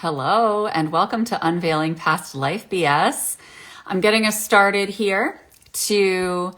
Hello, and welcome to Unveiling Past Life BS. I'm getting us started here to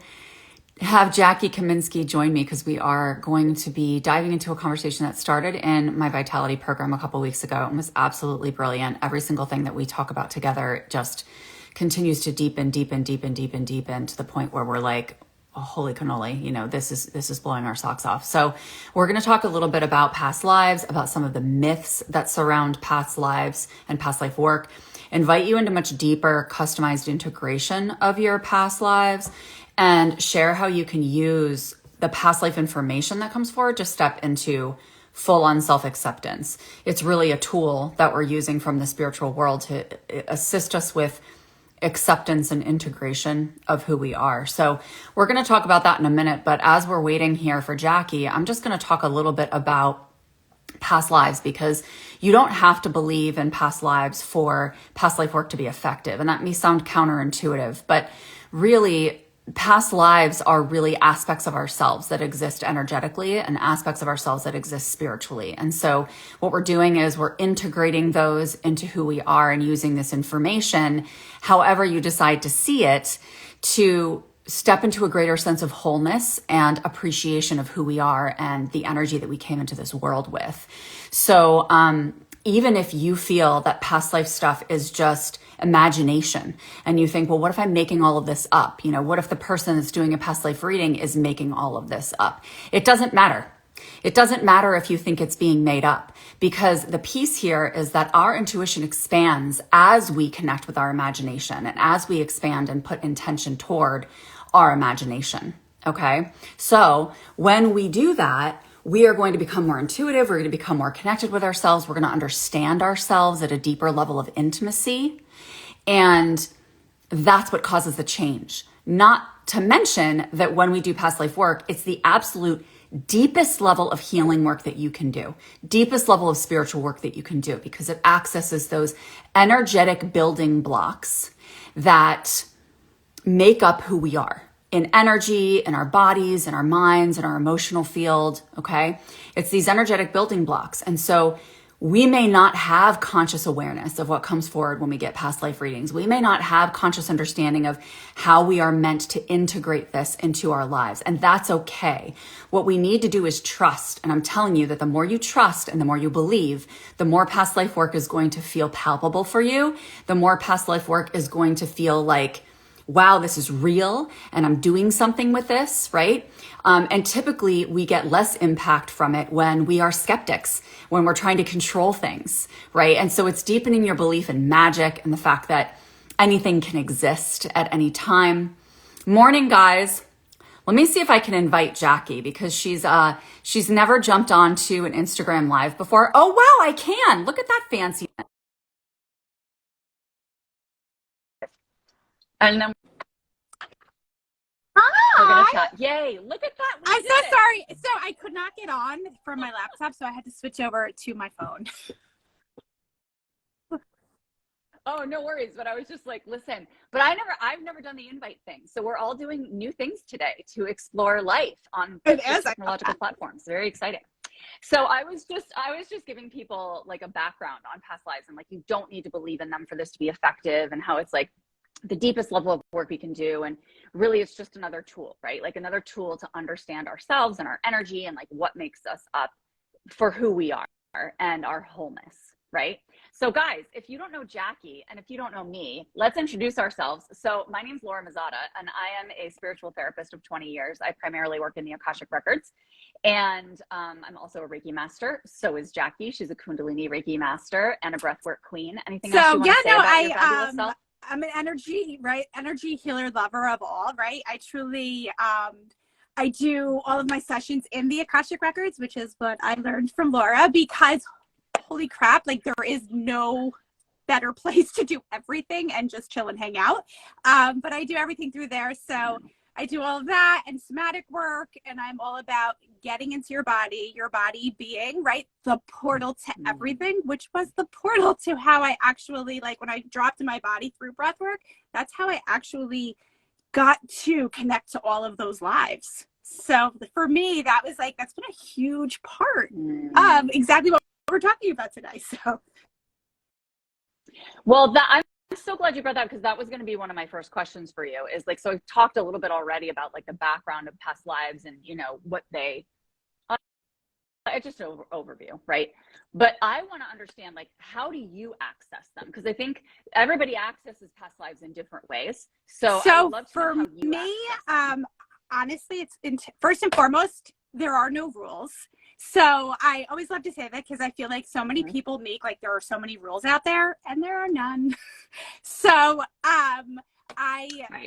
have Jaci Kaminski join me because we are going to be diving into a conversation that started in my Vitality program a couple weeks ago and was absolutely brilliant. Every single thing that we talk about together just continues to deepen to the point where we're like, oh, holy cannoli, this is blowing our socks off. So we're going to talk a little bit about past lives, about some of the myths that surround past lives and past life work, invite you into much deeper customized integration of your past lives, and share how you can use the past life information that comes forward to step into full-on self-acceptance. It's really a tool that we're using from the spiritual world to assist us with acceptance and integration of who we are. So we're going to talk about that in a minute. But as we're waiting here for Jaci, I'm just going to talk a little bit about past lives, because you don't have to believe in past lives for past life work to be effective. And that may sound counterintuitive, but really past lives are really aspects of ourselves that exist energetically and aspects of ourselves that exist spiritually. And so what we're doing is we're integrating those into who we are and using this information, however you decide to see it, to step into a greater sense of wholeness and appreciation of who we are and the energy that we came into this world with. So, even if you feel that past life stuff is just imagination and you think, well, what if I'm making all of this up? What if the person that's doing a past life reading is making all of this up? It doesn't matter. It doesn't matter if you think it's being made up, because the piece here is that our intuition expands as we connect with our imagination and as we expand and put intention toward our imagination. Okay. So when we do that, we are going to become more intuitive. We're going to become more connected with ourselves. We're going to understand ourselves at a deeper level of intimacy. And that's what causes the change. Not to mention that when we do past life work, it's the absolute deepest level of healing work that you can do, deepest level of spiritual work that you can do, because it accesses those energetic building blocks that make up who we are. In energy, in our bodies, in our minds, in our emotional field, okay? It's these energetic building blocks. And so we may not have conscious awareness of what comes forward when we get past life readings. We may not have conscious understanding of how we are meant to integrate this into our lives. And that's okay. What we need to do is trust. And I'm telling you that the more you trust and the more you believe, the more past life work is going to feel palpable for you. The more past life work is going to feel like, wow, this is real and I'm doing something with this, right? And typically we get less impact from it when we are skeptics, when we're trying to control things, right? And so it's deepening your belief in magic and the fact that anything can exist at any time. Morning, guys. Let me see if I can invite Jaci, because she's never jumped onto an Instagram live before. Oh, wow, I can. Look at that fancy. And then we're gonna Hi. chat. Yay! Look at that. I'm so sorry. So I could not get on from my laptop, so I had to switch over to my phone. Oh, no worries. But I was just like, listen. But I've never done the invite thing. So we're all doing new things today to explore life on technological platforms. Very exciting. So I was just giving people like a background on past lives, and like, you don't need to believe in them for this to be effective, and how it's like the deepest level of work we can do. And really it's just another tool, right? Like another tool to understand ourselves and our energy and like what makes us up for who we are and our wholeness, right? So guys, if you don't know Jaci and if you don't know me, let's introduce ourselves. So my name's Laura Mazzata, and I am a spiritual therapist of 20 years. I primarily work in the Akashic Records, and I'm also a Reiki master. So is Jaci. She's a Kundalini Reiki master and a breathwork queen. Anything else you want to say about your fabulous self? I'm an energy healer, lover of all, right? I truly, I do all of my sessions in the Akashic Records, which is what I learned from Laura, because holy crap, like there is no better place to do everything and just chill and hang out. But I do everything through there. So I do all of that and somatic work, and I'm all about getting into your body being, right, the portal to everything, which was the portal to how I actually, like when I dropped in my body through breath work, that's how I actually got to connect to all of those lives. So for me, that was like, that's been a huge part of exactly what we're talking about today. So Well, I'm so glad you brought that because that was going to be one of my first questions for you is like, so we've talked a little bit already about like the background of past lives and, you know, what they, it's just an overview, right? But I want to understand, like, how do you access them? Because I think everybody accesses past lives in different ways. So I would love to know how you me, access them. honestly, it's first and foremost, there are no rules. So I always love to say that because I feel like so many people make like there are so many rules out there and there are none. So I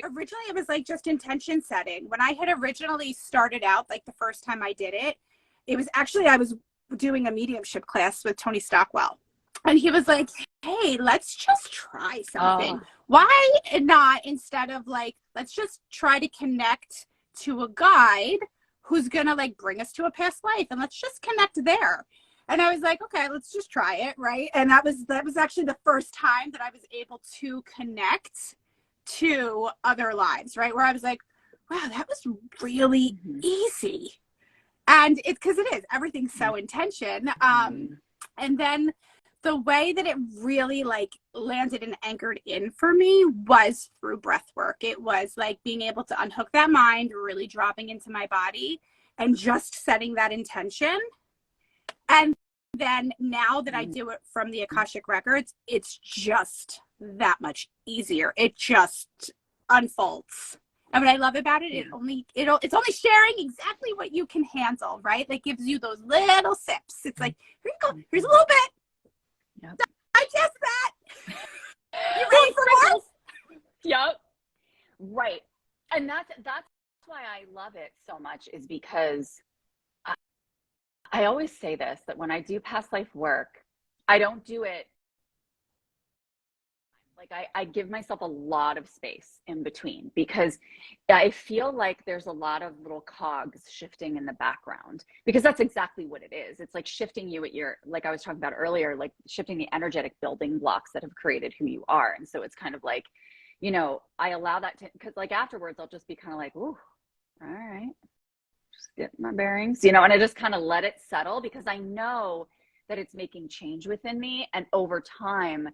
originally it was like just intention setting. When I had originally started out, like the first time I did it, it was actually I was doing a mediumship class with Tony Stockwell. And he was like, hey, let's just try something. Why not instead of like, let's just try to connect to a guide who's gonna like bring us to a past life and let's just connect there. And I was like, okay, let's just try it, right? And that was actually the first time that I was able to connect to other lives, right? Where I was like, wow, that was really easy. And it's because it is, everything's so intention. And then the way that it really like landed and anchored in for me was through breath work. It was like being able to unhook that mind, really dropping into my body and just setting that intention. And then now that I do it from the Akashic Records, it's just that much easier. It just unfolds. And what I love about it, it's only sharing exactly what you can handle, right? That gives you those little sips. It's like, here you go, here's a little bit. Yep. Digest that. You ready for more? Yep. Right. And that's why I love it so much is because I always say this, that when I do past life work, I don't do it like I give myself a lot of space in between because I feel like there's a lot of little cogs shifting in the background because that's exactly what it is. It's like shifting you at your, like I was talking about earlier, like shifting the energetic building blocks that have created who you are. And so it's kind of like, you know, I allow that to, because like afterwards I'll just be kind of like, ooh, all right, just get my bearings, you know, and I just kind of let it settle because I know that it's making change within me. And over time,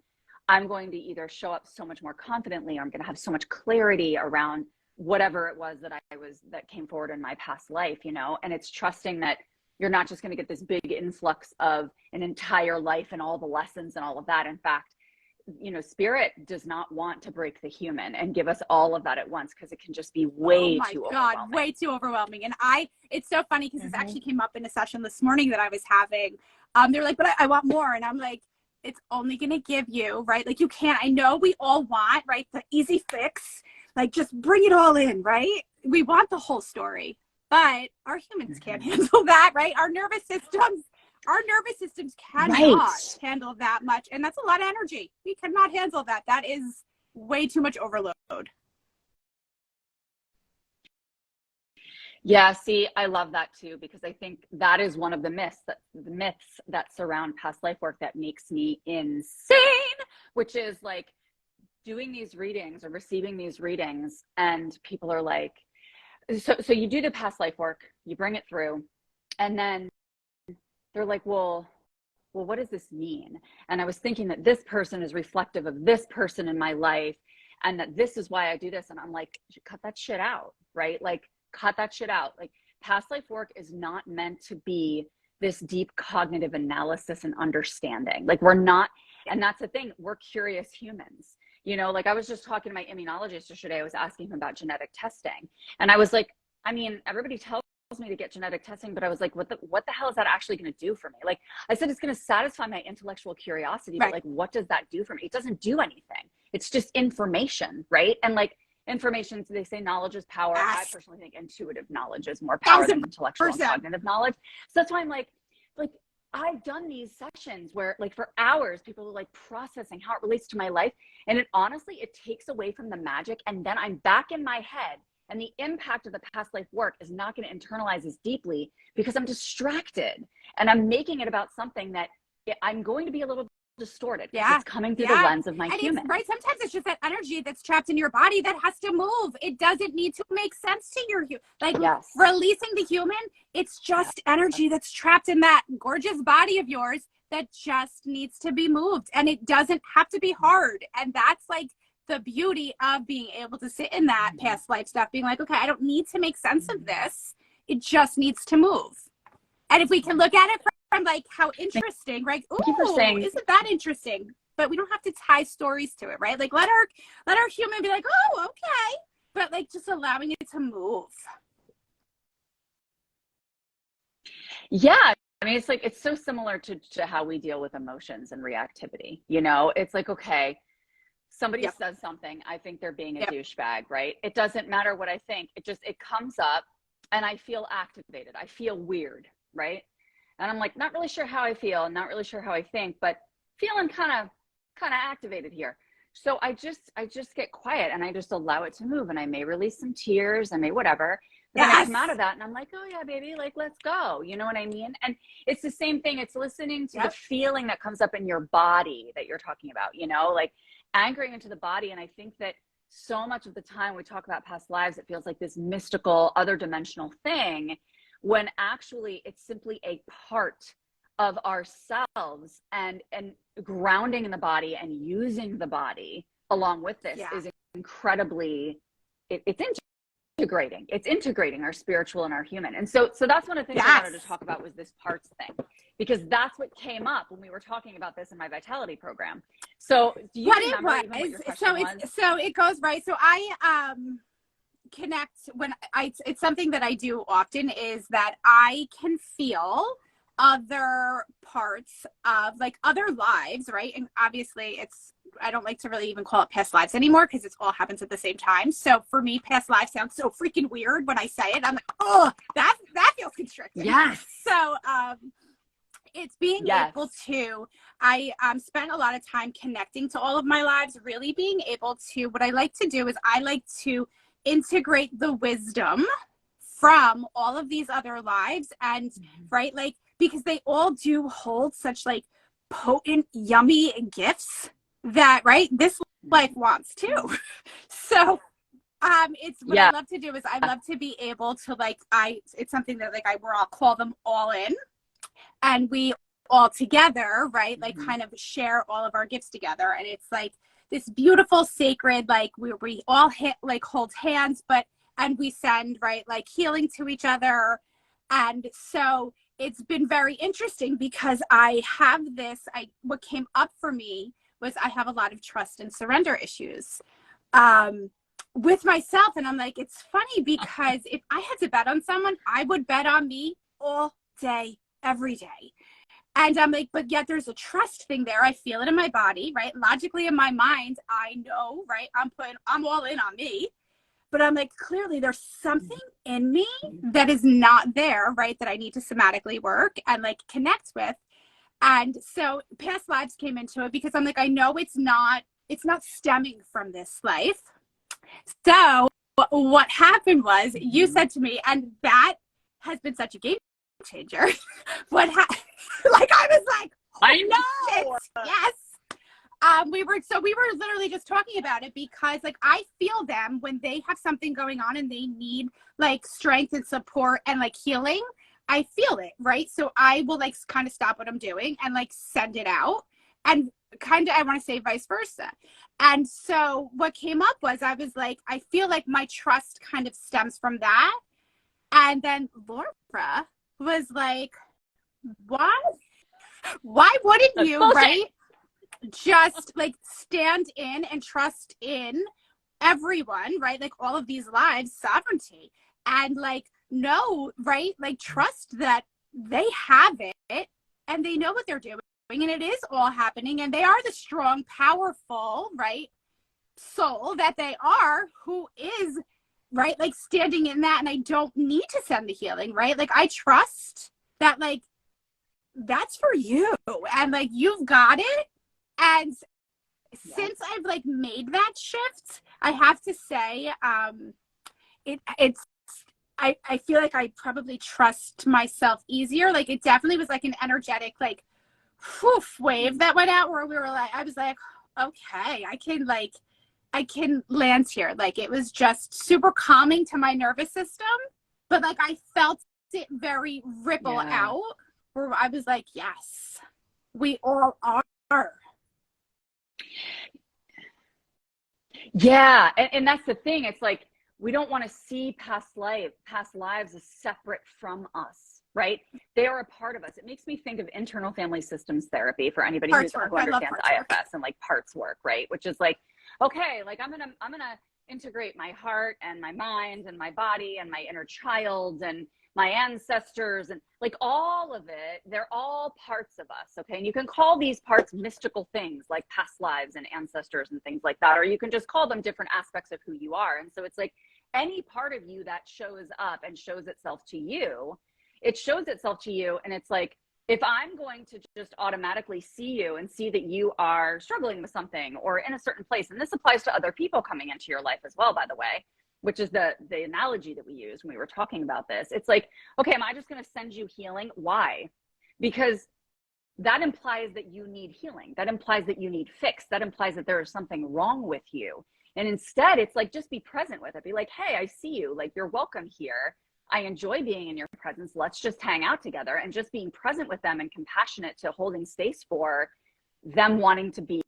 I'm going to either show up so much more confidently or I'm going to have so much clarity around whatever it was that came forward in my past life, you know, and it's trusting that you're not just going to get this big influx of an entire life and all the lessons and all of that. In fact, you know, spirit does not want to break the human and give us all of that at once because it can just be way too overwhelming. Way too overwhelming. And it's so funny because this actually came up in a session this morning that I was having. They were like, but I want more. And I'm like, it's only going to give you, right? Like you can't, I know we all want, right? The easy fix, like just bring it all in, right? We want the whole story, but our humans can't handle that, right? Our nervous systems cannot handle that much. And that's a lot of energy. We cannot handle that. That is way too much overload. Yeah, see, I love that too, because I think that is one of the myths that surround past life work that makes me insane, which is like doing these readings or receiving these readings and people are like, so you do the past life work, you bring it through, and then they're like, well, what does this mean? And I was thinking that this person is reflective of this person in my life and that this is why I do this. And I'm like, cut that shit out, right? Like, cut that shit out. Like past life work is not meant to be this deep cognitive analysis and understanding. Like we're not, and that's the thing, we're curious humans. You know, like I was just talking to my immunologist yesterday, I was asking him about genetic testing. And I was like, I mean, everybody tells me to get genetic testing, but I was like, what the hell is that actually going to do for me? Like I said, it's going to satisfy my intellectual curiosity, but like, what does that do for me? It doesn't do anything. It's just information, right? And like, information, so they say knowledge is power. I personally think intuitive knowledge is more power than intellectual and cognitive knowledge. So that's why I'm like I've done these sessions where like for hours people are like processing how it relates to my life, and it honestly takes away from the magic, and then I'm back in my head and the impact of the past life work is not going to internalize as deeply because I'm distracted and I'm making it about something that I'm going to be a little distorted. It's coming through the lens of my human. Right. Sometimes it's just that energy that's trapped in your body that has to move. It doesn't need to make sense to your like releasing the human. It's just energy that's trapped in that gorgeous body of yours that just needs to be moved, and it doesn't have to be hard. And that's like the beauty of being able to sit in that past life stuff, being like, okay, I don't need to make sense of this. It just needs to move. And if we can look at it from like how interesting, right? Ooh, isn't that interesting? But we don't have to tie stories to it, right? Like let our human be like, oh, okay. But like just allowing it to move. Yeah. I mean, it's like, it's so similar to how we deal with emotions and reactivity. You know, it's like, okay, somebody says something, I think they're being a douchebag, right? It doesn't matter what I think. It comes up and I feel activated. I feel weird, right? And I'm like, not really sure how I feel, not really sure how I think, but feeling kind of activated here. So I just get quiet and I just allow it to move, and I may release some tears, I may whatever. Then I come out of that and I'm like, oh yeah, baby, like, let's go. You know what I mean? And it's the same thing. It's listening to the feeling that comes up in your body that you're talking about, you know, like anchoring into the body. And I think that so much of the time we talk about past lives, it feels like this mystical, other dimensional thing, when actually it's simply a part of ourselves, and grounding in the body and using the body along with this is incredibly, it's integrating our spiritual and our human. And so that's one of the things I wanted to talk about, was this parts thing, because that's what came up when we were talking about this in my vitality program. So do you remember even what your question was? So it goes right. So I connect when it's something that I do often, is that I can feel other parts of like other lives, right? And obviously I don't like to really even call it past lives anymore, because it all happens at the same time. So for me, past lives sounds so freaking weird when I say it. I'm like, oh, that feels constricting. Yes. So it's being able to, I spent a lot of time connecting to all of my lives, really being able to, what I like to do is I like to integrate the wisdom from all of these other lives, and right, like, because they all do hold such like potent, yummy gifts that, right, this life wants too. So it's what I love to do is I love to be able to like, it's something that like we're all call them all in, and we all together, right, like kind of share all of our gifts together. And it's like this beautiful sacred, like we all hold hands, and we send, right, like healing to each other. And so it's been very interesting, because I have what came up for me was I have a lot of trust and surrender issues with myself. And I'm like, it's funny, because if I had to bet on someone, I would bet on me all day, every day. And I'm like, but yet there's a trust thing there. I feel it in my body, right? Logically in my mind, I know, right? I'm all in on me. But I'm like, clearly there's something in me that is not there, right? That I need to somatically work and like connect with. And so past lives came into it, because I'm like, I know it's not stemming from this life. So what happened was, you said to me, and that has been such a game changer. Like I was like, oh, I know. Yes. We were literally just talking about it, because like I feel them when they have something going on and they need like strength and support and like healing. I feel it, right? So I will like kind of stop what I'm doing and like send it out, and kind of, I want to say vice versa. And so what came up was, I was like, I feel like my trust kind of stems from that. And then Laura was like, why wouldn't you, right, just like stand in and trust in everyone, right, like all of these lives' sovereignty, and like know, right, like trust that they have it and they know what they're doing, and it is all happening, and they are the strong, powerful, right, soul that they are, who is, right, like standing in that. And I don't need to send the healing, right? Like I trust that, like, that's for you, and like you've got it. And since I've like made that shift, I have to say, I feel like I probably trust myself easier. Like it definitely was like an energetic like wave that went out, where we were like, I was like, okay, I can land here. Like it was just super calming to my nervous system, but like I felt it very ripple out, where I was like, yes, we all are. Yeah. And that's the thing. It's like, we don't want to see past lives as separate from us, right? They are a part of us. It makes me think of internal family systems therapy for anybody who understands IFS and like parts work, right? Which is like, okay, like I'm gonna integrate my heart and my mind and my body and my inner child and my ancestors and like all of it. They're all parts of us, okay? And you can call these parts mystical things like past lives and ancestors and things like that, or you can just call them different aspects of who you are. And so it's like any part of you that shows up and shows itself to you, it shows itself to you. And it's like, if I'm going to just automatically see you and see that you are struggling with something or in a certain place, and this applies to other people coming into your life as well, by the way, which is the analogy that we used when we were talking about this. It's like, okay, am I just going to send you healing? Why? Because that implies that you need healing. That implies that you need fix. That implies that there is something wrong with you. And instead, it's like, just be present with it. Be like, hey, I see you. Like, you're welcome here. I enjoy being in your presence. Let's just hang out together. And just being present with them and compassionate to holding space for them wanting to be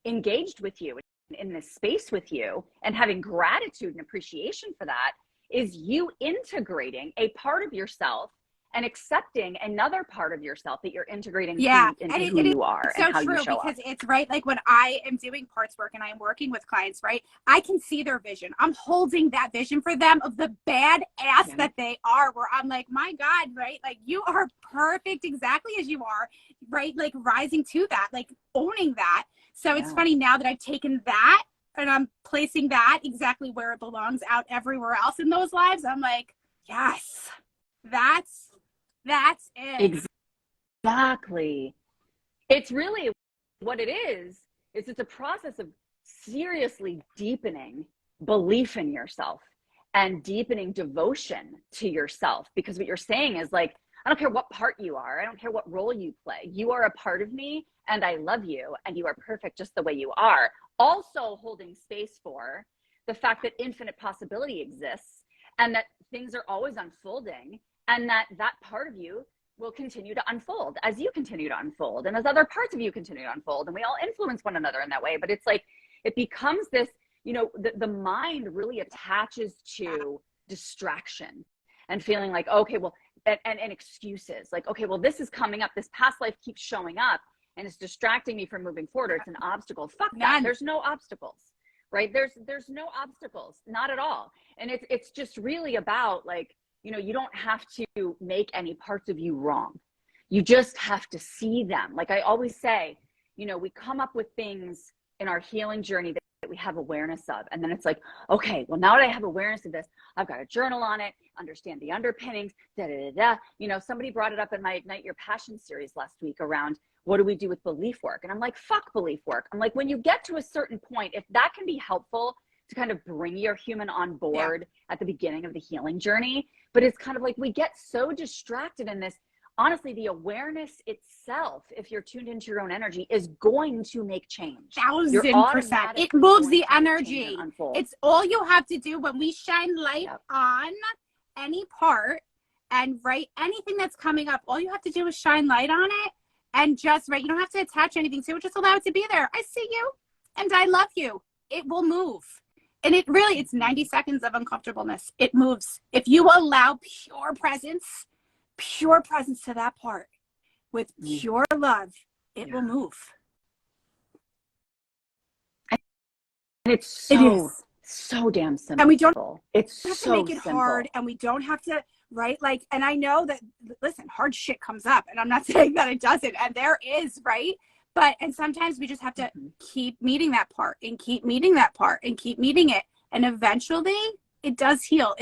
engaged with you in this space with you, and having gratitude and appreciation for that is you integrating a part of yourself and accepting another part of yourself that you're integrating into who you are and how you show up. Because it's right, like when I am doing parts work and I'm working with clients, right, I can see their vision. I'm holding that vision for them of the badass that they are, where I'm like, my God, right, like you are perfect exactly as you are, right, like rising to that, like owning that. So it's funny now that I've taken that and I'm placing that exactly where it belongs out everywhere else in those lives. I'm like, yes, that's it. Exactly. It's really what it is it's a process of seriously deepening belief in yourself and deepening devotion to yourself. Because what you're saying is like, I don't care what part you are. I don't care what role you play. You are a part of me and I love you and you are perfect just the way you are. Also holding space for the fact that infinite possibility exists and that things are always unfolding, and that part of you will continue to unfold as you continue to unfold and as other parts of you continue to unfold, and we all influence one another in that way. But it's like, it becomes this, you know, the mind really attaches to distraction and feeling like, okay, well, and excuses like, okay, well, this is coming up, this past life keeps showing up and it's distracting me from moving forward. It's an obstacle. Fuck that. There's no obstacles, right? There's no obstacles, not at all. And it's just really about like, you know, you don't have to make any parts of you wrong. You just have to see them. Like I always say, you know, we come up with things in our healing journey that we have awareness of. And then it's like, okay, well, now that I have awareness of this, I've got to journal on it, understand the underpinnings, You know, somebody brought it up in my Ignite Your Passion series last week around what do we do with belief work? And I'm like, fuck belief work. I'm like, when you get to a certain point, if that can be helpful to kind of bring your human on board at the beginning of the healing journey, but it's kind of like we get so distracted in this. Honestly, the awareness itself, if you're tuned into your own energy, is going to make change. 1000%. It moves the energy. It's all you have to do when we shine light on any part and anything that's coming up. All you have to do is shine light on it and just, you don't have to attach anything to it. Just allow it to be there. I see you and I love you. It will move. And it's 90 seconds of uncomfortableness. It moves. If you allow pure presence to that part with pure love, it will move. And it's so damn simple. And we don't have to make it hard, and we don't have to, and I know that, listen, hard shit comes up, and I'm not saying that it doesn't, and there is, and sometimes we just have to keep meeting that part and keep meeting that part and keep meeting it. And eventually it does heal.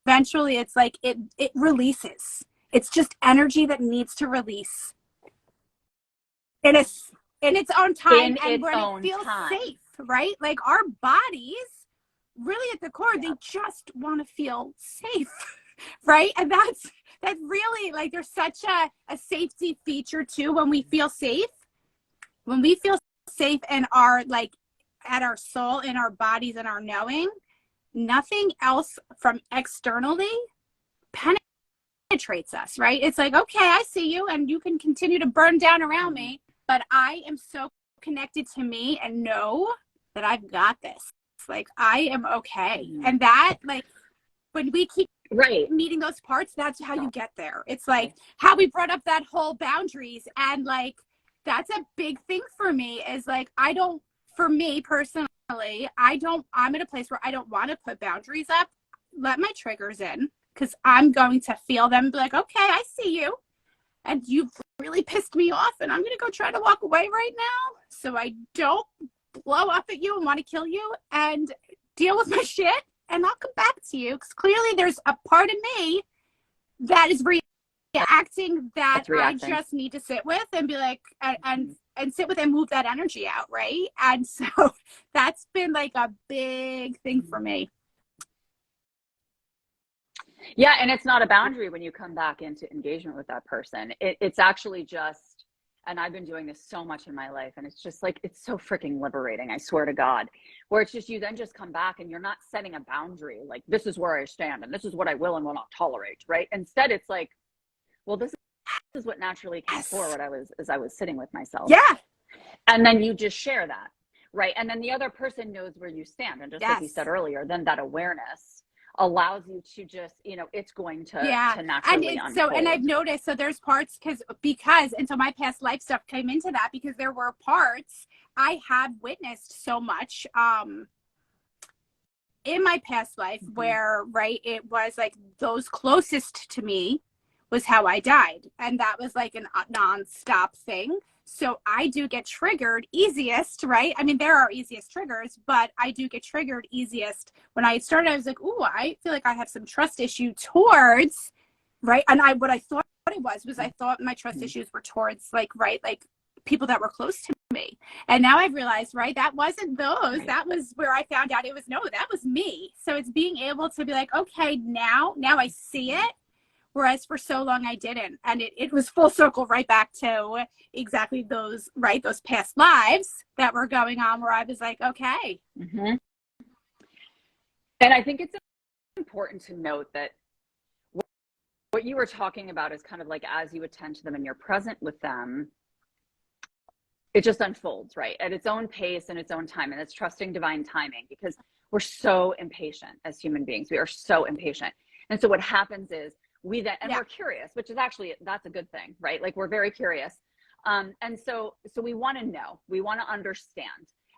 Eventually it's like, it releases. It's just energy that needs to release in its own time, and when it feels safe, right? Like our bodies really at the core, they just want to feel safe, right? And that's really like, there's such a safety feature too. When we feel safe and are like at our soul, in our bodies, and our knowing, nothing else from externally penetrates us, right? It's like, okay, I see you, and you can continue to burn down around me, but I am so connected to me and know that I've got this. Like, I am okay. And that, like, when we keep meeting those parts, that's how you get there. It's like how we brought up that whole boundaries, and like that's a big thing for me, is like for me personally, I'm in a place where I don't want to put boundaries up. Let my triggers in, because I'm going to feel them, be like, okay, I see you and you've really pissed me off, and I'm going to go try to walk away right now so I don't blow up at you and want to kill you, and deal with my shit, and I'll come back to you, because clearly there's a part of me that is reacting that I just need to sit with and be like, and sit with and move that energy out, right? And so that's been like a big thing for me. Yeah, and it's not a boundary when you come back into engagement with that person. It's actually just, and I've been doing this so much in my life, and it's just like, it's so freaking liberating, I swear to God, where it's just, you then just come back and you're not setting a boundary, like, this is where I stand and this is what I will and will not tolerate, right? Instead, it's like, well, this is what naturally came forward as I was sitting with myself. Yeah. And then you just share that, right? And then the other person knows where you stand. And just like you said earlier, then that awareness allows you to just, it's going to naturally unfold. So, and I've noticed, so there's parts, because until my past life stuff came into that, because there were parts I have witnessed so much in my past life where, right, it was like those closest to me was how I died. And that was like a nonstop thing. So I do get triggered easiest, right? I mean, there are easiest triggers, but I do get triggered easiest. When I started, I was like, ooh, I feel like I have some trust issue towards, right? And what I thought it was I thought my trust issues were towards like people that were close to me. And now I've realized, right, that wasn't those. That was where I found out that was me. So it's being able to be like, okay, now I see it. Whereas for so long I didn't. And it was full circle right back to exactly those past lives that were going on, where I was like, okay. And I think it's important to note that what you were talking about is kind of like, as you attend to them and you're present with them, it just unfolds, right? At its own pace and its own time. And it's trusting divine timing, because we're so impatient as human beings. We are so impatient. And so what happens is, we're curious, which is actually, that's a good thing, right? Like, we're very curious. And so we want to know, we want to understand.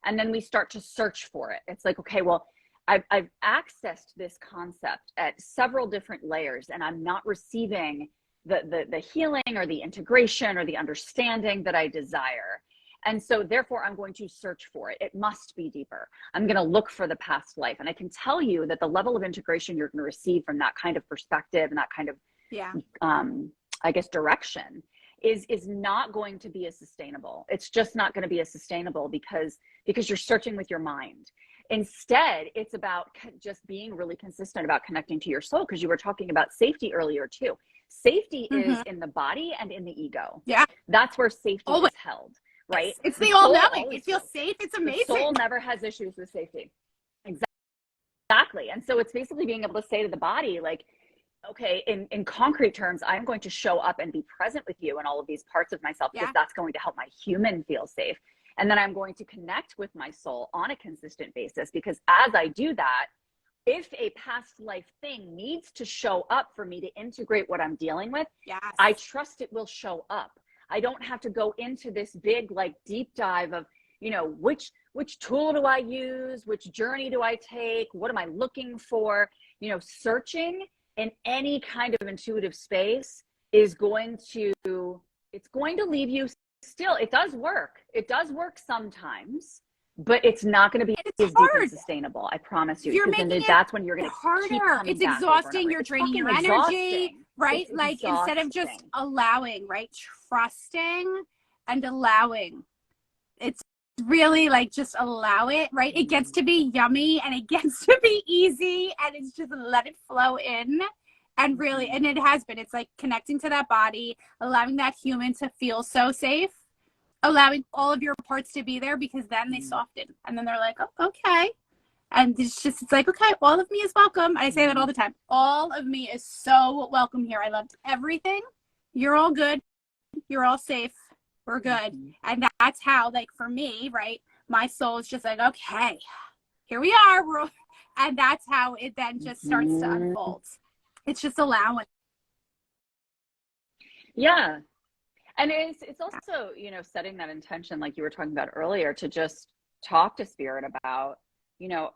And then we start to search for it. It's like, okay, well, I've accessed this concept at several different layers, and I'm not receiving the healing or the integration or the understanding that I desire. And so therefore I'm going to search for it. It must be deeper. I'm going to look for the past life. And I can tell you that the level of integration you're going to receive from that kind of perspective and that kind of, I guess, direction is not going to be as sustainable. It's just not going to be as sustainable because you're searching with your mind. Instead, it's about just being really consistent about connecting to your soul, because you were talking about safety earlier too. Safety is in the body and in the ego. Yeah. That's where safety is held. Right? It's the all-knowing. It feels safe. It's amazing. The soul never has issues with safety. Exactly. And so it's basically being able to say to the body, like, okay, in concrete terms, I'm going to show up and be present with you in all of these parts of myself, because that's going to help my human feel safe. And then I'm going to connect with my soul on a consistent basis, because as I do that, if a past life thing needs to show up for me to integrate what I'm dealing with, I trust it will show up. I don't have to go into this big, like, deep dive of, which tool do I use? Which journey do I take? What am I looking for? Searching in any kind of intuitive space is going to leave you still. It does work. It does work sometimes, but it's not going to be as deep and sustainable. I promise you. You're making that's when you're going to harder. It's exhausting. You're draining your energy, right? It's like exhausting. Instead of just allowing, right? Trusting and allowing. It's really like just allow it, right? It gets to be yummy and it gets to be easy, and it's just let it flow in. And really, and it has been. It's like connecting to that body, allowing that human to feel so safe, allowing all of your parts to be there, because then they soften and then they're like, oh, okay. And it's like, okay, all of me is welcome. I say that all the time. All of me is so welcome here. I loved everything. You're all good. You're all safe. we're good. And that's how, like, for me, right, my soul is just like, okay, here we are. And that's how it then just starts to unfold. It's just allowing. Yeah. And it's also, you know, setting that intention, like you were talking about earlier, to just talk to spirit about, you know,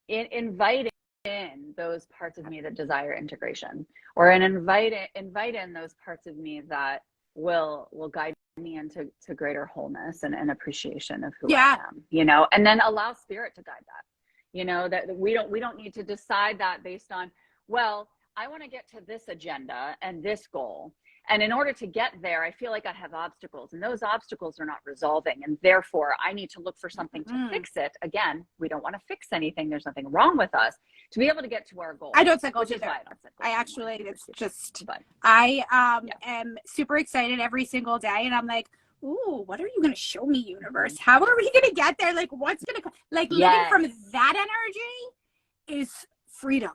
invite in those parts of me that desire integration, or invite in those parts of me that will guide me into greater wholeness and appreciation of who I am, you know, and then allow spirit to guide that, you know, that we don't need to decide that based on, well, I want to get to this agenda and this goal. And in order to get there, I feel like I have obstacles, and those obstacles are not resolving. And therefore, I need to look for something to fix it. Again, we don't want to fix anything. There's nothing wrong with us to be able to get to our goal. I don't set goals either. I actually, it's just, I am super excited every single day. And I'm like, ooh, what are you going to show me, universe? How are we going to get there? Like, what's going to, like, living from that energy is freedom.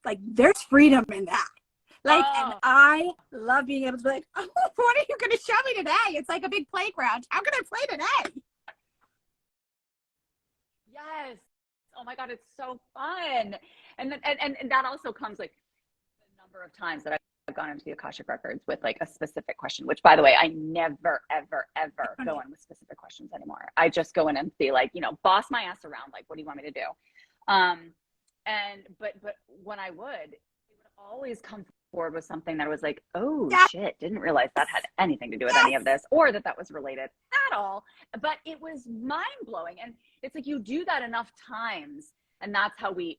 Like, there's freedom in that. Like, and I love being able to be like, oh, what are you going to show me today? It's like a big playground. How can I play today? Yes. Oh my God, it's so fun. And that also comes, like, the number of times that I've gone into the Akashic Records with, like, a specific question, which, by the way, I never, ever, ever go in with specific questions anymore. I just go in and be like, you know, boss my ass around. Like, what do you want me to do? But when I would, it would always come forward with something that was like, oh shit, didn't realize that had anything to do with any of this, or that was related at all. But it was mind blowing. And it's like, you do that enough times, and that's how we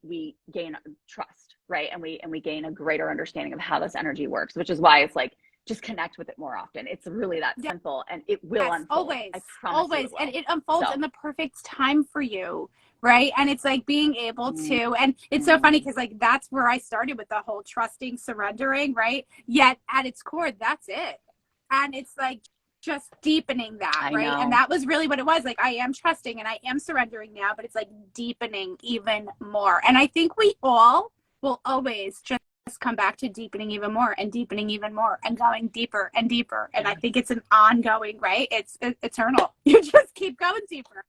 gain trust, right? And we gain a greater understanding of how this energy works, which is why it's like, just connect with it more often. It's really that simple, and it will unfold. Always, I promise you it will. And it unfolds in the perfect time for you, right? And it's like being able to, and it's so funny because, like, that's where I started with the whole trusting, surrendering, right? Yet at its core, that's it. And it's like just deepening that, right? And that was really what it was. Like, I am trusting and I am surrendering now, but it's like deepening even more. And I think we all will always just come back to deepening even more and deepening even more and going deeper and deeper. And I think it's an ongoing, right? It's eternal. You just keep going deeper.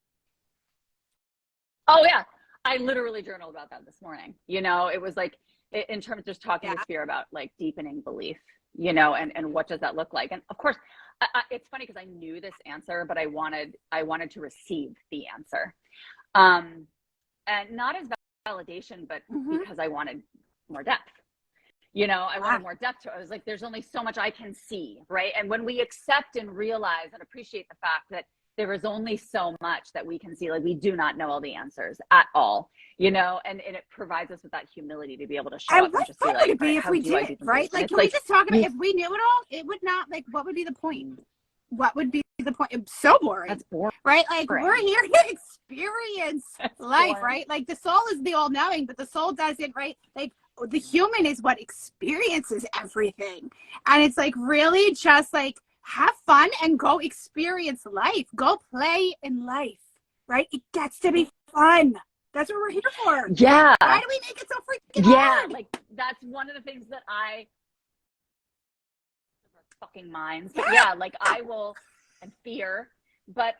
Oh yeah. I literally journaled about that this morning. You know, it was like, in terms of just talking to spirit about, like, deepening belief, you know, and what does that look like? And of course, it's funny because I knew this answer, but I wanted to receive the answer. And not as validation, but because I wanted more depth. You know, I wanted more depth to it. I was like, there's only so much I can see, right? And when we accept and realize and appreciate the fact that there is only so much that we can see, like, we do not know all the answers at all, you know, and it provides us with that humility to be able to show up and just be like, would it be if we did it, right? Like, can we just talk about, if we knew it all, it would not, like, what would be the point? What would be the point? It's so boring. That's boring. Right? Like, we're here to experience life, right? Like, the soul is the all-knowing, but the soul doesn't, right? Like, the human is what experiences everything. And it's like, really just like, have fun and go experience life. Go play in life, right? It gets to be fun. That's what we're here for. Yeah. Why do we make it so freaking hard? Like, that's one of the things that fucking minds. But like, I will, and fear, but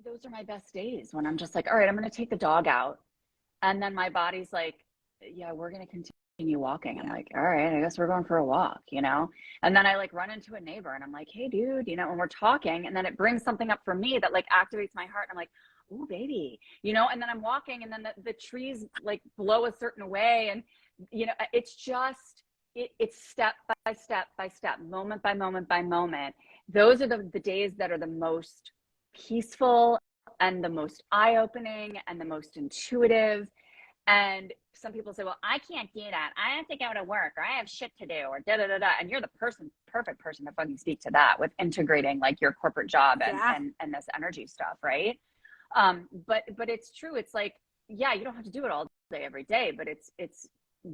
those are my best days, when I'm just like, all right, I'm going to take the dog out. And then my body's like, yeah, we're going to continue walking. I'm like, all right, I guess we're going for a walk, you know? And then I, like, run into a neighbor and I'm like, hey dude, you know, and we're talking, and then it brings something up for me that, like, activates my heart. And I'm like, ooh, baby, you know? And then I'm walking, and then the trees, like, blow a certain way. And, you know, it's just, it's step by step by step, moment by moment by moment. Those are the days that are the most peaceful and the most eye-opening and the most intuitive. And some people say, well, I can't do that. I have to go to work, or I have shit to do, or da-da-da-da. And you're the perfect person to fucking speak to that, with integrating, like, your corporate job and this energy stuff, right? But it's true. It's like, yeah, you don't have to do it all day, every day, but it's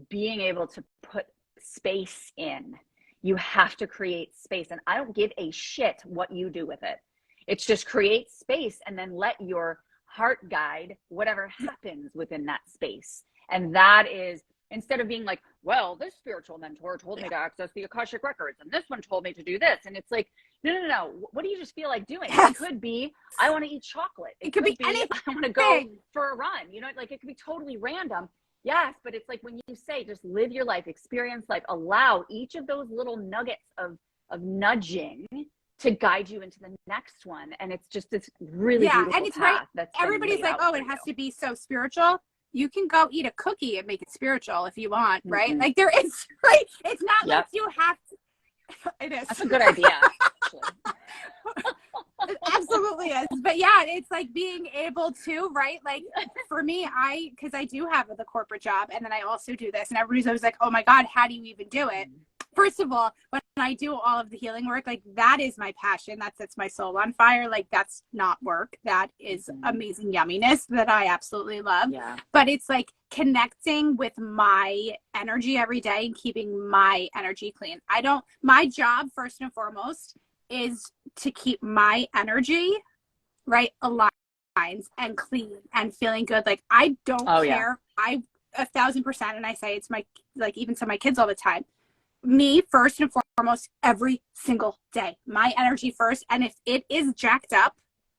being able to put space in. You have to create space. And I don't give a shit what you do with it. It's just create space, and then let your heart guide whatever happens within that space. And that is instead of being like, well, this spiritual mentor told me to access the Akashic records and this one told me to do this. And it's like, no. What do you just feel like doing? Yes. It could be, I want to eat chocolate. It could be anything. I want to go for a run. You know, like it could be totally random. Yes. But it's like when you say, just live your life, experience life, allow each of those little nuggets of nudging to guide you into the next one. And it's just this really beautiful and it's path. That's everybody's like, oh, it has to be so spiritual. You can go eat a cookie and make it spiritual if you want, right? Like there is, right? It's not like you have to. It is. That's a good idea, actually. It absolutely is. But yeah, it's like being able to, right? Like for me, because I do have the corporate job and then I also do this, and everybody's always like, oh my God, how do you even do it? First of all, when I do all of the healing work, like that is my passion. That sets my soul on fire. Like that's not work. That is amazing yumminess that I absolutely love. Yeah. But it's like connecting with my energy every day and keeping my energy clean. My job first and foremost is to keep my energy right aligned and clean and feeling good. Like I don't care. I 1,000%, and I say it's my, like even to my kids all the time, me first and foremost every single day, my energy first. And if it is jacked up,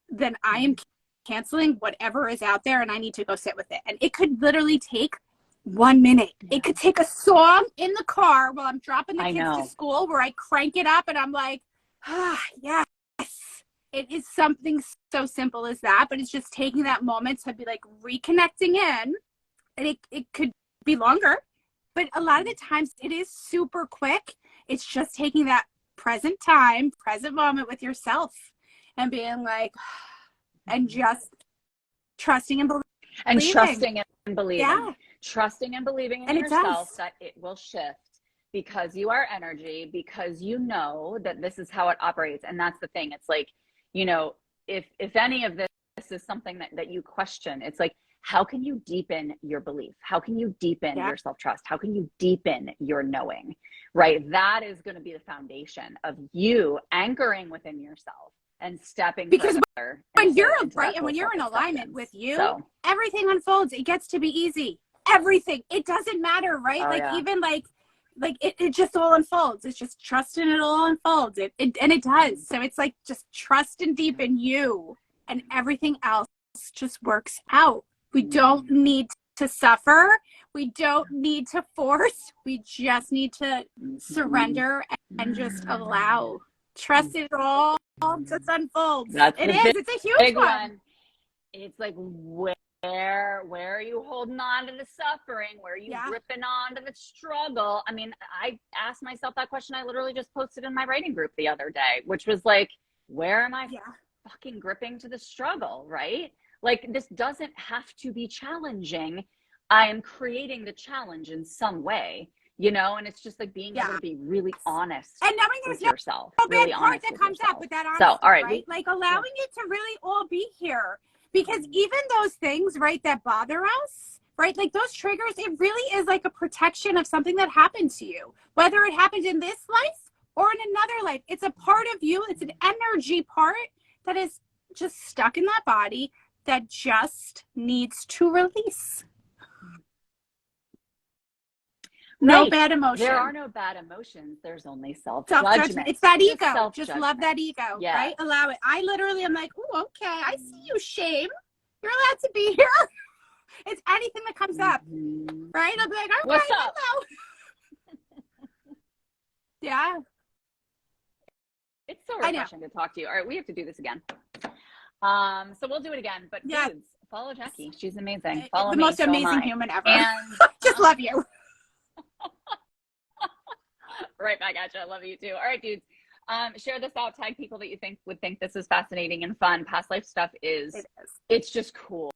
then I am canceling whatever is out there and I need to go sit with it. And it could literally take 1 minute. It could take a song in the car while I'm dropping the kids to school where I crank it up and I'm like, yes. It is something so simple as that, but it's just taking that moment to be like reconnecting in. And it could be longer, but a lot of the times it is super quick. It's just taking that present moment with yourself and being like, and just trusting and believing. And trusting and believing. Yeah. Trusting and believing in yourself that it will shift because you are energy, because you know that this is how it operates. And that's the thing. It's like, you know, if any of this is something that you question, it's like, how can you deepen your belief? How can you deepen your self-trust? How can you deepen your knowing, right? That is going to be the foundation of you anchoring within yourself and stepping because when you're right and when you're in alignment with you, everything unfolds. It gets to be easy. Everything. It doesn't matter, right? Even like it just all unfolds. It's just trust and it all unfolds. And it does. So it's like just trust and deepen you and everything else just works out. We don't need to suffer. We don't need to force. We just need to surrender and just allow. Trust it all just unfolds. It's a huge one. It's like where are you holding on to the suffering? Where are you gripping on to the struggle? I mean, I asked myself that question. I literally just posted in my writing group the other day, which was like, where am I fucking gripping to the struggle, right? Like, this doesn't have to be challenging. I am creating the challenge in some way, you know, and it's just like being able to be really honest and knowing there's yourself. No really bad part that comes up with that honesty, so, all right, like allowing it to really all be here. Because even those things, right, that bother us, right, like those triggers, it really is like a protection of something that happened to you. Whether it happened in this life or in another life, it's a part of you. It's an energy part that is just stuck in that body that just needs to release. No bad emotion. There are no bad emotions. There's only self-judgment. It's that ego. Just love that ego, right? Allow it. I literally am like, oh, okay, I see you, shame. You're allowed to be here. It's anything that comes up, right? I'll be like, all right, hello. Yeah. It's so refreshing to talk to you. All right, we have to do this again. So we'll do it again. But dudes, follow Jackie. She's amazing. Follow the me. Most amazing human ever. And just love you. Right back at you. I love you too. All right, dudes. Share this out. Tag people that you would think this is fascinating and fun. Past life stuff it's just cool.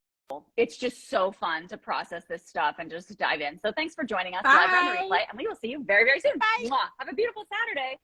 It's just so fun to process this stuff and just dive in. So thanks for joining us live on the replay, and we will see you very, very soon. Bye. Have a beautiful Saturday.